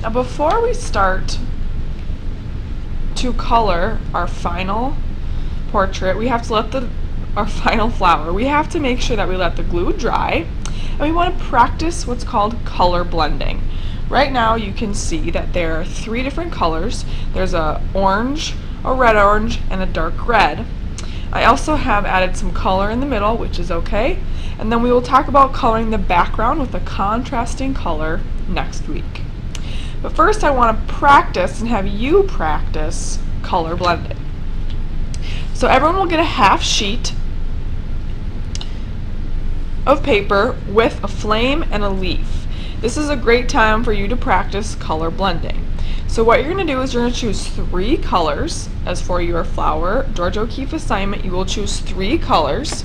Now before we start to color our final portrait, we have to let our final flower, we have to make sure that we let the glue dry, and we want to practice what's called color blending. Right now you can see that there are 3 different colors. There's a orange, a red orange, and a dark red. I also have added some color in the middle, which is okay, and then we will talk about coloring the background with a contrasting color next week. But first I want to practice and have you practice color blending. So everyone will get a half sheet of paper with a flame and a leaf. This is a great time for you to practice color blending. So what you're going to do is you're going to choose 3 colors. As for your flower George O'Keeffe assignment, you will choose 3 colors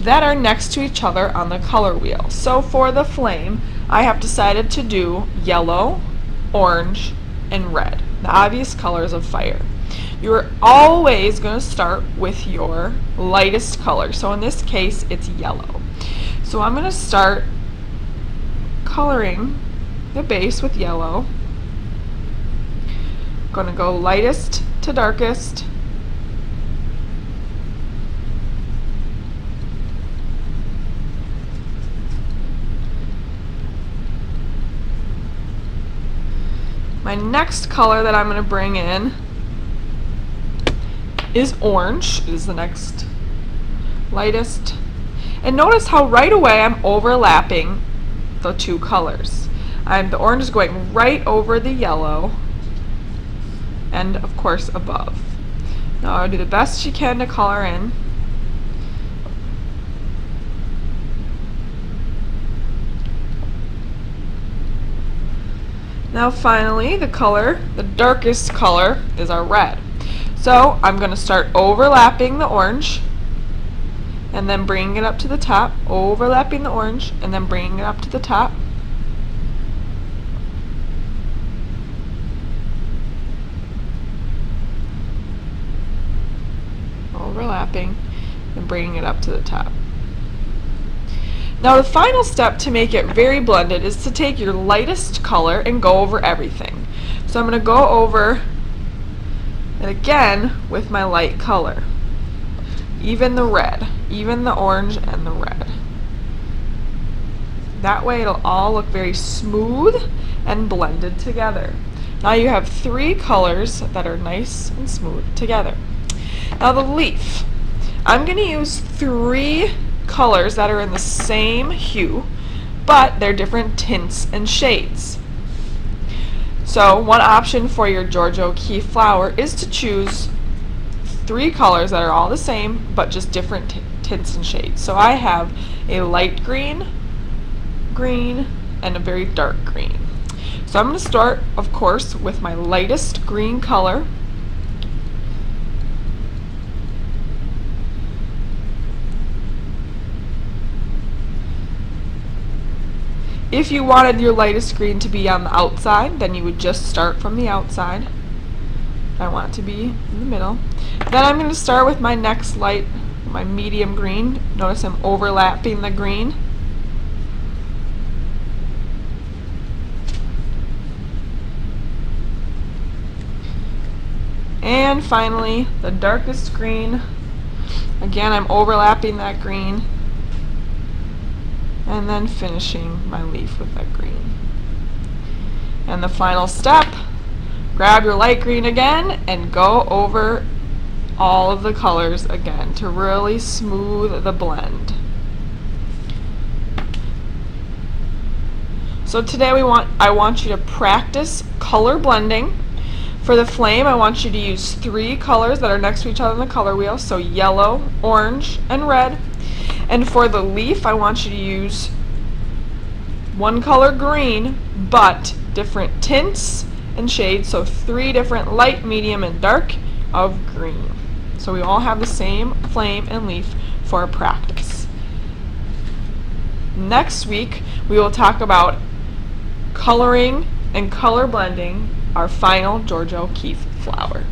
that are next to each other on the color wheel. So for the flame, I have decided to do yellow, orange, and red, the obvious colors of fire. You're always going to start with your lightest color. So in this case, it's yellow. So I'm going to start coloring the base with yellow. I'm going to go lightest to darkest. My next color that I'm going to bring in is orange. It is the next lightest. And notice how right away I'm overlapping the 2 colors. The orange is going right over the yellow and of course above. Now I'll do the best you can to color in. Now finally, the darkest color is our red. So I'm going to start overlapping the orange and then bringing it up to the top, overlapping the orange and then bringing it up to the top. Overlapping and bringing it up to the top. Now the final step to make it very blended is to take your lightest color and go over everything. So I'm going to go over it again with my light color. Even the red, even the orange and the red. That way it'll all look very smooth and blended together. Now you have 3 colors that are nice and smooth together. Now the leaf. I'm going to use 3 colors that are in the same hue, but they're different tints and shades. So one option for your George O'Keeffe flower is to choose 3 colors that are all the same, but just different tints and shades. So I have a light green, green, and a very dark green. So I'm going to start, of course, with my lightest green color. If you wanted your lightest green to be on the outside, then you would just start from the outside. I want it to be in the middle. Then I'm going to start with my next light, my medium green. Notice I'm overlapping the green. And finally, the darkest green. Again, I'm overlapping that green. And then finishing my leaf with that green. And the final step, grab your light green again and go over all of the colors again to really smooth the blend. So today I want you to practice color blending. For the flame, I want you to use 3 colors that are next to each other on the color wheel, so yellow, orange, and red. And for the leaf, I want you to use 1 color green, but different tints and shades, so 3 different light, medium, and dark of green. So we all have the same flame and leaf for practice. Next week, we will talk about coloring and color blending our final George O'Keeffe flower.